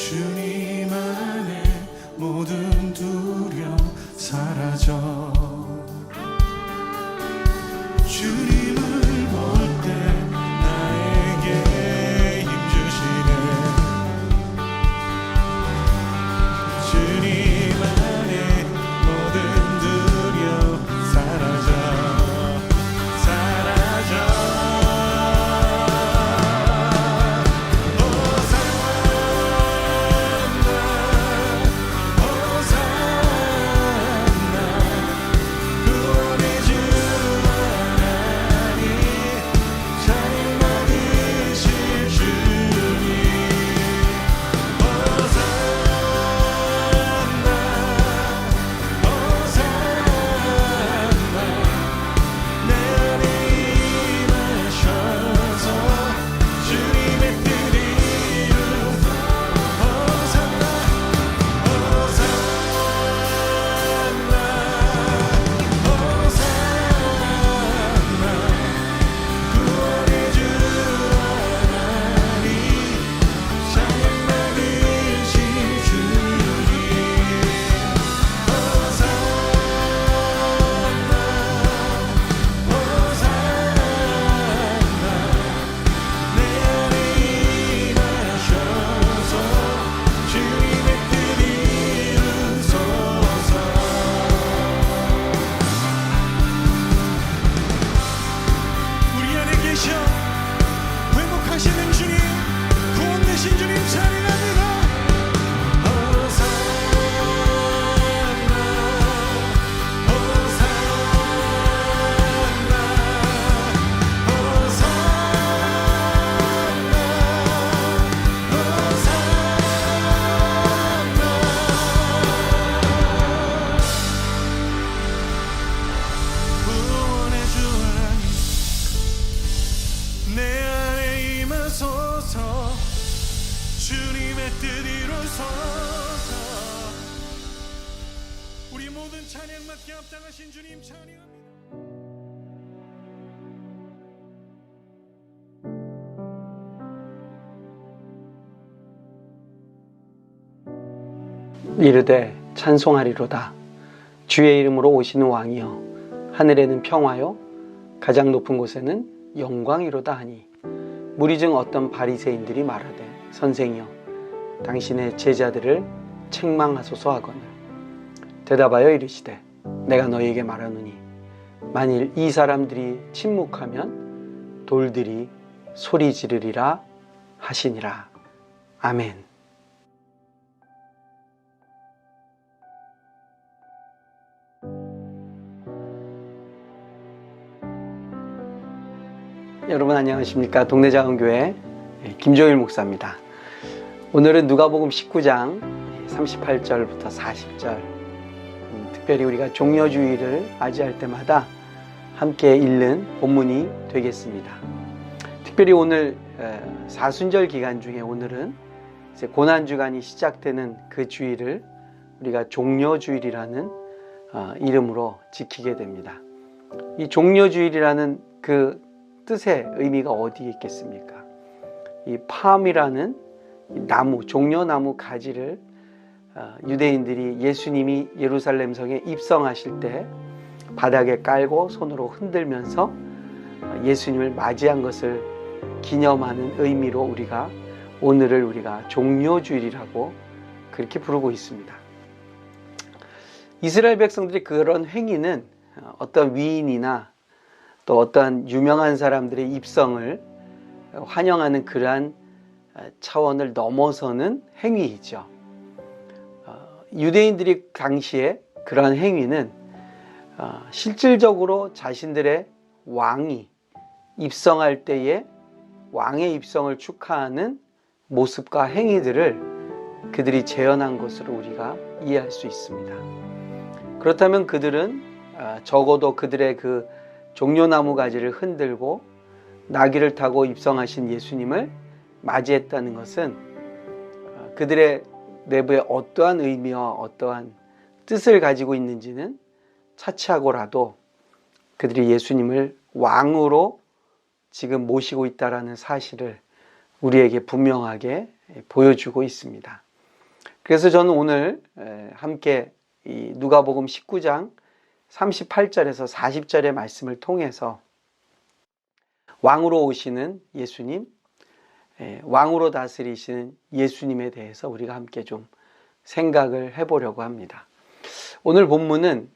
주님 안에 모든 두려움 사라져. 주님을 볼 때 나에게 힘 주시네. 주님 안에 모든 두려움 사라져. 사라져. 이르되 찬송하리로다. 주의 이름으로 오시는 왕이여, 하늘에는 평화요 가장 높은 곳에는 영광이로다 하니, 무리 중 어떤 바리새인들이 말하되 선생이여 당신의 제자들을 책망하소서 하거늘 대답하여 이르시되 내가 너희에게 말하노니 만일 이 사람들이 침묵하면 돌들이 소리 지르리라 하시니라. 아멘. 여러분 안녕하십니까? 동네자원교회 김종일 목사입니다. 오늘은 누가복음 19장 38절부터 40절, 특별히 우리가 종려주일을 맞이할 때마다 함께 읽는 본문이 되겠습니다. 특별히 오늘 사순절 기간 중에 오늘은 이제 고난주간이 시작되는 그 주일을 우리가 종려주일이라는 이름으로 지키게 됩니다. 이 종려주일이라는 그 뜻의 의미가 어디에 있겠습니까? 이 팜이라는 나무, 종려나무 가지를 유대인들이 예수님이 예루살렘 성에 입성하실 때 바닥에 깔고 손으로 흔들면서 예수님을 맞이한 것을 기념하는 의미로 오늘을 우리가 종려주일이라고 그렇게 부르고 있습니다. 이스라엘 백성들이 그런 행위는 어떤 위인이나 또 어떠한 유명한 사람들의 입성을 환영하는 그러한 차원을 넘어서는 행위이죠. 유대인들이 당시에 그러한 행위는 실질적으로 자신들의 왕이 입성할 때에 왕의 입성을 축하하는 모습과 행위들을 그들이 재현한 것으로 우리가 이해할 수 있습니다. 그렇다면 그들은 적어도 그들의 그 종려나무 가지를 흔들고 나귀를 타고 입성하신 예수님을 맞이했다는 것은 그들의 내부에 어떠한 의미와 어떠한 뜻을 가지고 있는지는 차치하고라도 그들이 예수님을 왕으로 지금 모시고 있다는 사실을 우리에게 분명하게 보여주고 있습니다. 그래서 저는 오늘 함께 이 누가복음 19장 38절에서 40절의 말씀을 통해서 왕으로 오시는 예수님, 왕으로 다스리시는 예수님에 대해서 우리가 함께 좀 생각을 해보려고 합니다. 오늘 본문은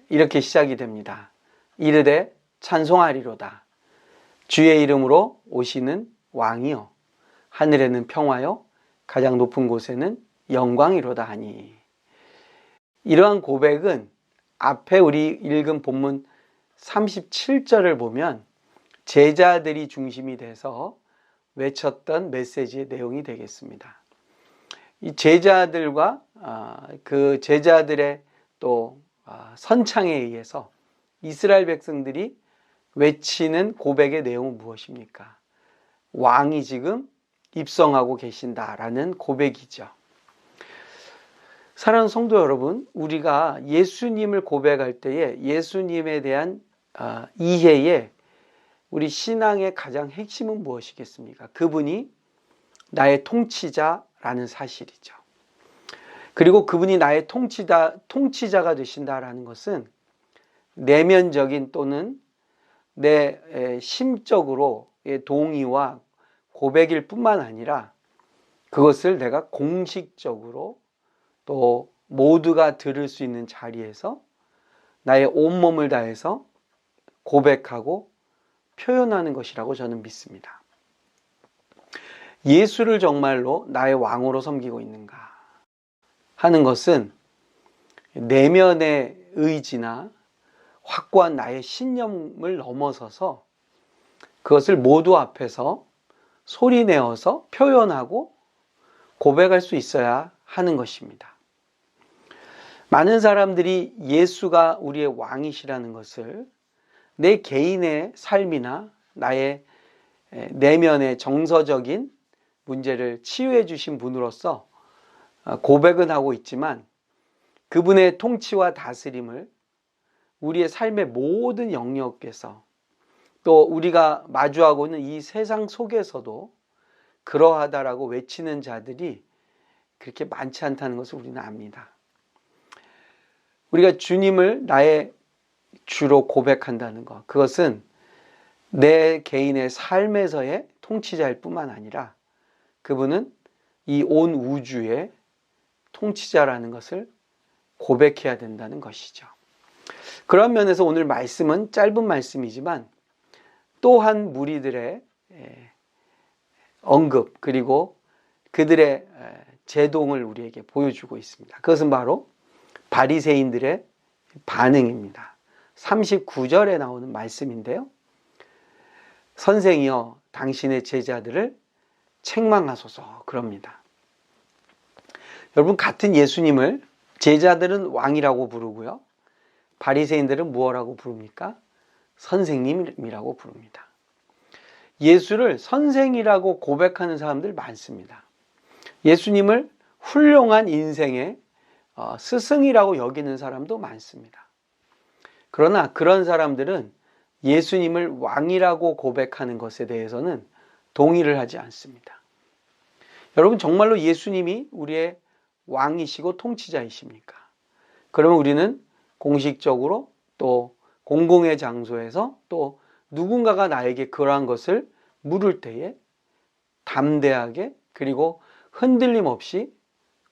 이렇게 시작이 됩니다. 이르되 찬송하리로다. 주의 이름으로 오시는 왕이여, 하늘에는 평화요 가장 높은 곳에는 영광이로다 하니. 이러한 고백은 앞에 우리 읽은 본문 37절을 보면 제자들이 중심이 돼서 외쳤던 메시지의 내용이 되겠습니다. 이 제자들과 그 제자들의 또 선창에 의해서 이스라엘 백성들이 외치는 고백의 내용은 무엇입니까? 왕이 지금 입성하고 계신다라는 고백이죠. 사랑하는 성도 여러분, 우리가 예수님을 고백할 때에 예수님에 대한 이해에 우리 신앙의 가장 핵심은 무엇이겠습니까? 그분이 나의 통치자라는 사실이죠. 그리고 그분이 나의 통치자가 되신다라는 것은 내면적인 또는 내 심적으로의 동의와 고백일 뿐만 아니라 그것을 내가 공식적으로 또 모두가 들을 수 있는 자리에서 나의 온몸을 다해서 고백하고 표현하는 것이라고 저는 믿습니다. 예수를 정말로 나의 왕으로 섬기고 있는가 하는 것은 내면의 의지나 확고한 나의 신념을 넘어서서 그것을 모두 앞에서 소리내어서 표현하고 고백할 수 있어야 하는 것입니다. 많은 사람들이 예수가 우리의 왕이시라는 것을 내 개인의 삶이나 나의 내면의 정서적인 문제를 치유해 주신 분으로서 고백은 하고 있지만 그분의 통치와 다스림을 우리의 삶의 모든 영역에서 또 우리가 마주하고 있는 이 세상 속에서도 그러하다라고 외치는 자들이 그렇게 많지 않다는 것을 우리는 압니다. 우리가 주님을 나의 주로 고백한다는 것, 그것은 내 개인의 삶에서의 통치자일 뿐만 아니라 그분은 이 온 우주의 통치자라는 것을 고백해야 된다는 것이죠. 그런 면에서 오늘 말씀은 짧은 말씀이지만 또한 무리들의 언급 그리고 그들의 제동을 우리에게 보여주고 있습니다. 그것은 바로 바리새인들의 반응입니다. 39절에 나오는 말씀인데요. 선생이여 당신의 제자들을 책망하소서 그럽니다. 여러분, 같은 예수님을 제자들은 왕이라고 부르고요. 바리새인들은 무엇이라고 부릅니까? 선생님이라고 부릅니다. 예수를 선생이라고 고백하는 사람들 많습니다. 예수님을 훌륭한 인생의 스승이라고 여기는 사람도 많습니다. 그러나 그런 사람들은 예수님을 왕이라고 고백하는 것에 대해서는 동의를 하지 않습니다. 여러분, 정말로 예수님이 우리의 왕이시고 통치자이십니까? 그러면 우리는 공식적으로 또 공공의 장소에서 또 누군가가 나에게 그러한 것을 물을 때에 담대하게 그리고 흔들림 없이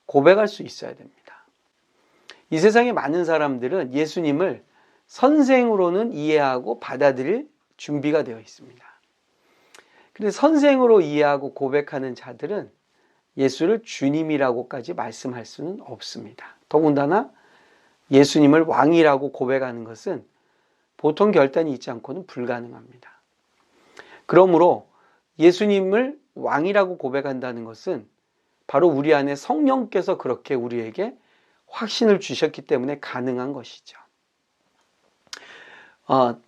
고백할 수 있어야 됩니다. 이 세상의 많은 사람들은 예수님을 선생으로는 이해하고 받아들일 준비가 되어 있습니다. 그런데 선생으로 이해하고 고백하는 자들은 예수를 주님이라고까지 말씀할 수는 없습니다. 더군다나 예수님을 왕이라고 고백하는 것은 보통 결단이 있지 않고는 불가능합니다. 그러므로 예수님을 왕이라고 고백한다는 것은 바로 우리 안에 성령께서 그렇게 우리에게 확신을 주셨기 때문에 가능한 것이죠.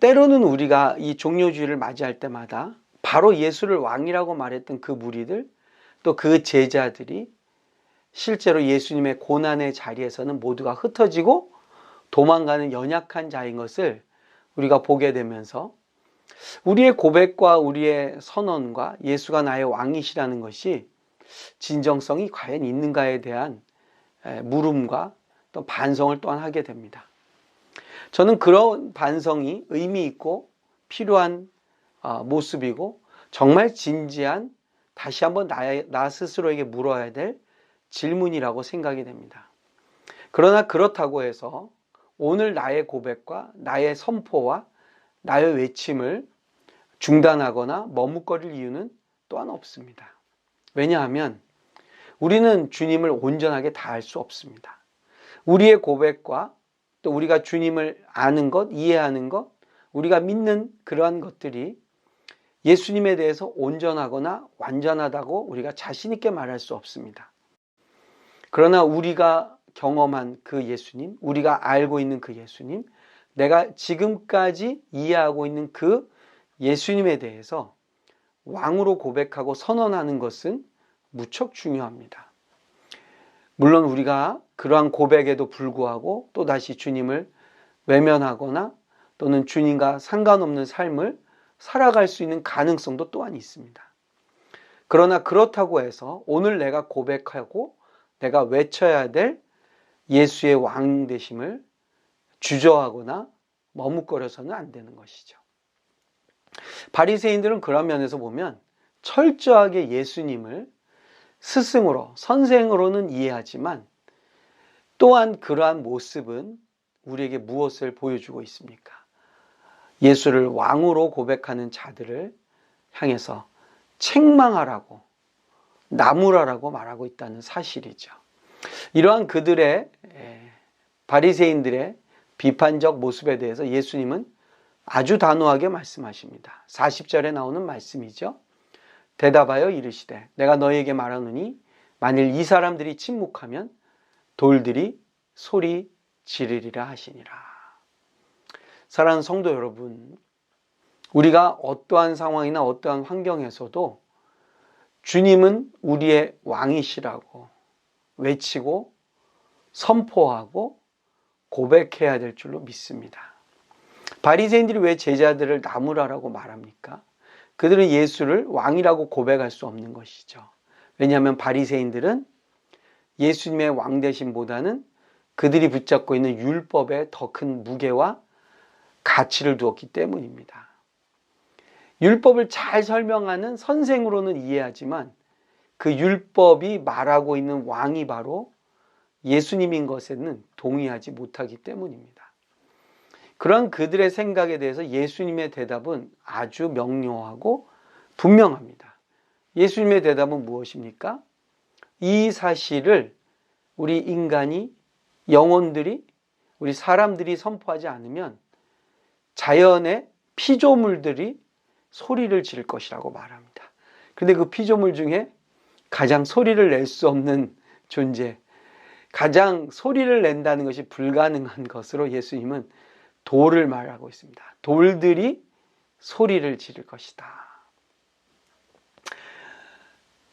때로는 우리가 이 종료주일을 맞이할 때마다 바로 예수를 왕이라고 말했던 그 무리들 또 그 제자들이 실제로 예수님의 고난의 자리에서는 모두가 흩어지고 도망가는 연약한 자인 것을 우리가 보게 되면서 우리의 고백과 우리의 선언과 예수가 나의 왕이시라는 것이 진정성이 과연 있는가에 대한 물음과 또 반성을 또한 하게 됩니다. 저는 그런 반성이 의미 있고 필요한 모습이고 정말 진지한 다시 한번 나 스스로에게 물어야 될 질문이라고 생각이 됩니다. 그러나 그렇다고 해서 오늘 나의 고백과 나의 선포와 나의 외침을 중단하거나 머뭇거릴 이유는 또한 없습니다. 왜냐하면 우리는 주님을 온전하게 다할 수 없습니다. 우리의 고백과 또 우리가 주님을 아는 것, 이해하는 것, 우리가 믿는 그러한 것들이 예수님에 대해서 온전하거나 완전하다고 우리가 자신 있게 말할 수 없습니다. 그러나 우리가 경험한 그 예수님, 우리가 알고 있는 그 예수님, 내가 지금까지 이해하고 있는 그 예수님에 대해서 왕으로 고백하고 선언하는 것은 무척 중요합니다. 물론 우리가 그러한 고백에도 불구하고 또다시 주님을 외면하거나 또는 주님과 상관없는 삶을 살아갈 수 있는 가능성도 또한 있습니다. 그러나 그렇다고 해서 오늘 내가 고백하고 내가 외쳐야 될 예수의 왕 되심을 주저하거나 머뭇거려서는 안 되는 것이죠. 바리새인들은 그런 면에서 보면 철저하게 예수님을 스승으로, 선생으로는 이해하지만 또한 그러한 모습은 우리에게 무엇을 보여주고 있습니까? 예수를 왕으로 고백하는 자들을 향해서 책망하라고, 나무라라고 말하고 있다는 사실이죠. 이러한 그들의 바리새인들의 비판적 모습에 대해서 예수님은 아주 단호하게 말씀하십니다. 40절에 나오는 말씀이죠. 대답하여 이르시되 내가 너희에게 말하노니 만일 이 사람들이 침묵하면 돌들이 소리 지르리라 하시니라. 사랑하는 성도 여러분, 우리가 어떠한 상황이나 어떠한 환경에서도 주님은 우리의 왕이시라고 외치고 선포하고 고백해야 될 줄로 믿습니다. 바리새인들이 왜 제자들을 나무라라고 말합니까? 그들은 예수를 왕이라고 고백할 수 없는 것이죠. 왜냐하면 바리새인들은 예수님의 왕되심보다는 그들이 붙잡고 있는 율법에 더 큰 무게와 가치를 두었기 때문입니다. 율법을 잘 설명하는 선생으로는 이해하지만 그 율법이 말하고 있는 왕이 바로 예수님인 것에는 동의하지 못하기 때문입니다. 그런 그들의 생각에 대해서 예수님의 대답은 아주 명료하고 분명합니다. 예수님의 대답은 무엇입니까? 이 사실을 우리 인간이, 영혼들이, 우리 사람들이 선포하지 않으면 자연의 피조물들이 소리를 지를 것이라고 말합니다. 그런데 그 피조물 중에 가장 소리를 낼 수 없는 존재, 가장 소리를 낸다는 것이 불가능한 것으로 예수님은 돌을 말하고 있습니다. 돌들이 소리를 지를 것이다.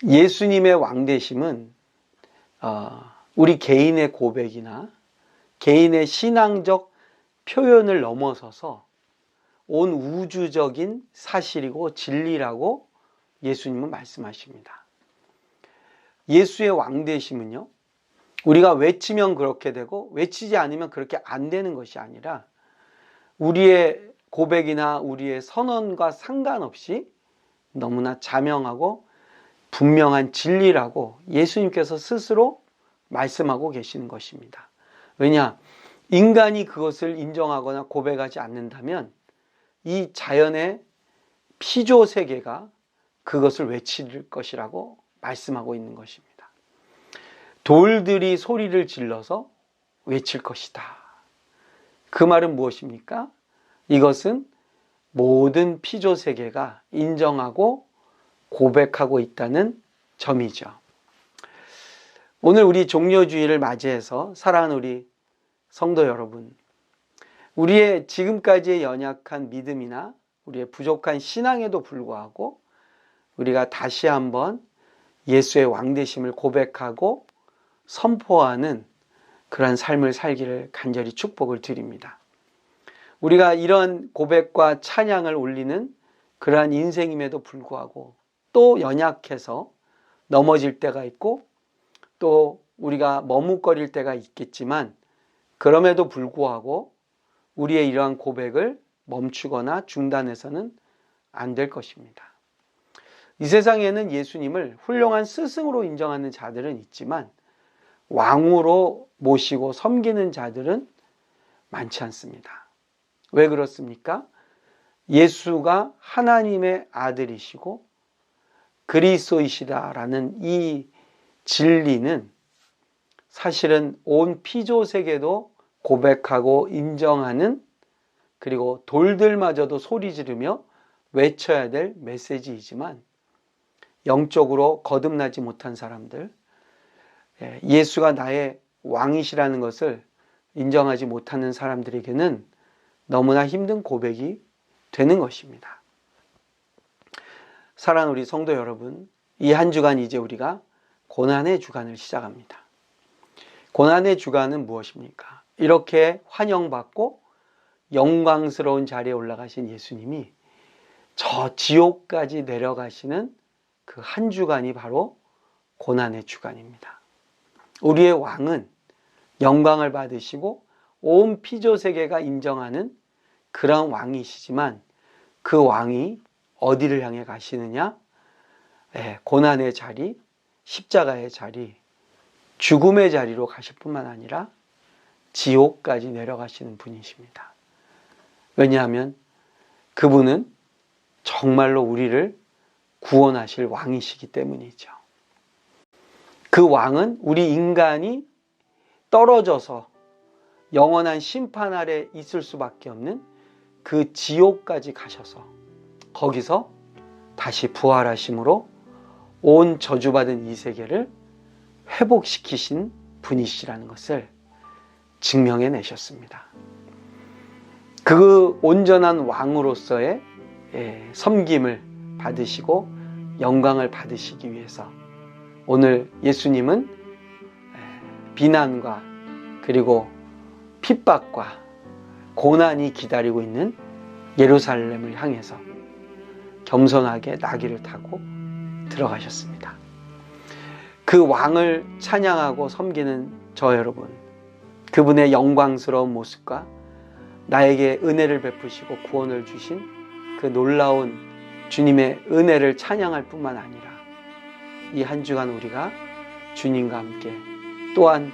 예수님의 왕되심은 우리 개인의 고백이나 개인의 신앙적 표현을 넘어서서 온 우주적인 사실이고 진리라고 예수님은 말씀하십니다. 예수의 왕되심은요, 우리가 외치면 그렇게 되고 외치지 않으면 그렇게 안 되는 것이 아니라 우리의 고백이나 우리의 선언과 상관없이 너무나 자명하고 분명한 진리라고 예수님께서 스스로 말씀하고 계시는 것입니다. 왜냐? 인간이 그것을 인정하거나 고백하지 않는다면 이 자연의 피조 세계가 그것을 외칠 것이라고 말씀하고 있는 것입니다. 돌들이 소리를 질러서 외칠 것이다. 그 말은 무엇입니까? 이것은 모든 피조 세계가 인정하고 고백하고 있다는 점이죠. 오늘 우리 종료주일을 맞이해서 사랑하는 우리 성도 여러분, 우리의 지금까지의 연약한 믿음이나 우리의 부족한 신앙에도 불구하고 우리가 다시 한번 예수의 왕되심을 고백하고 선포하는 그러한 삶을 살기를 간절히 축복을 드립니다. 우리가 이런 고백과 찬양을 올리는 그러한 인생임에도 불구하고 또 연약해서 넘어질 때가 있고 또 우리가 머뭇거릴 때가 있겠지만 그럼에도 불구하고 우리의 이러한 고백을 멈추거나 중단해서는 안 될 것입니다. 이 세상에는 예수님을 훌륭한 스승으로 인정하는 자들은 있지만 왕으로 모시고 섬기는 자들은 많지 않습니다. 왜 그렇습니까? 예수가 하나님의 아들이시고 그리스도이시다라는 이 진리는 사실은 온 피조 세계도 고백하고 인정하는, 그리고 돌들마저도 소리 지르며 외쳐야 될 메시지이지만 영적으로 거듭나지 못한 사람들, 예수가 나의 왕이시라는 것을 인정하지 못하는 사람들에게는 너무나 힘든 고백이 되는 것입니다. 사랑하는 우리 성도 여러분, 이 한 주간 이제 우리가 고난의 주간을 시작합니다. 고난의 주간은 무엇입니까? 이렇게 환영받고 영광스러운 자리에 올라가신 예수님이 저 지옥까지 내려가시는 그 한 주간이 바로 고난의 주간입니다. 우리의 왕은 영광을 받으시고 온 피조 세계가 인정하는 그런 왕이시지만 그 왕이 어디를 향해 가시느냐? 고난의 자리, 십자가의 자리, 죽음의 자리로 가실 뿐만 아니라 지옥까지 내려가시는 분이십니다. 왜냐하면 그분은 정말로 우리를 구원하실 왕이시기 때문이죠. 그 왕은 우리 인간이 떨어져서 영원한 심판 아래 있을 수밖에 없는 그 지옥까지 가셔서 거기서 다시 부활하심으로 온 저주받은 이 세계를 회복시키신 분이시라는 것을 증명해 내셨습니다. 그 온전한 왕으로서의 섬김을 받으시고 영광을 받으시기 위해서 오늘 예수님은 비난과 그리고 핍박과 고난이 기다리고 있는 예루살렘을 향해서 겸손하게 나귀를 타고 들어가셨습니다. 그 왕을 찬양하고 섬기는 저 여러분, 그분의 영광스러운 모습과 나에게 은혜를 베푸시고 구원을 주신 그 놀라운 주님의 은혜를 찬양할 뿐만 아니라 이 한 주간 우리가 주님과 함께 또한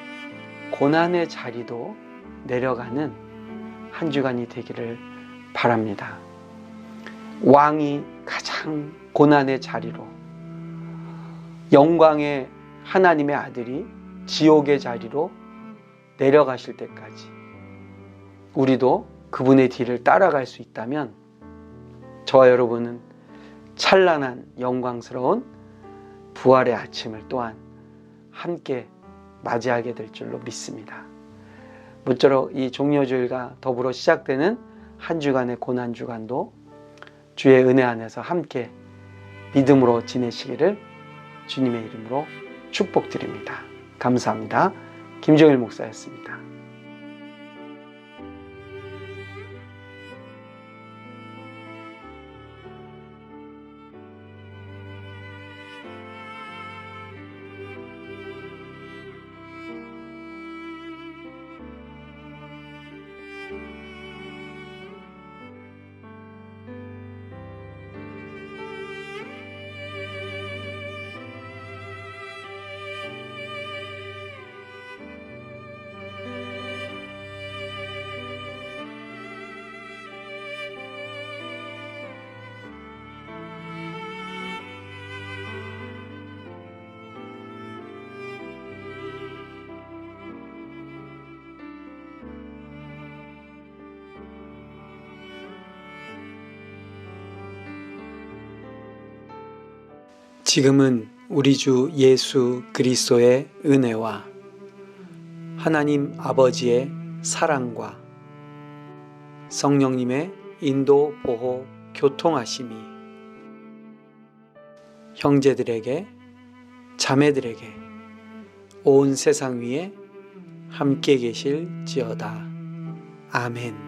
고난의 자리도 내려가는 한 주간이 되기를 바랍니다. 왕이 가장 고난의 자리로, 영광의 하나님의 아들이 지옥의 자리로 내려가실 때까지 우리도 그분의 뒤를 따라갈 수 있다면 저와 여러분은 찬란한 영광스러운 부활의 아침을 또한 함께 맞이하게 될 줄로 믿습니다. 모쪼록 이 종려주일과 더불어 시작되는 한 주간의 고난주간도 주의 은혜 안에서 함께 믿음으로 지내시기를 주님의 이름으로 축복드립니다. 감사합니다. 김정일 목사였습니다. 지금은 우리 주 예수 그리스도의 은혜와 하나님 아버지의 사랑과 성령님의 인도, 보호, 교통하심이 형제들에게, 자매들에게 온 세상 위에 함께 계실지어다. 아멘.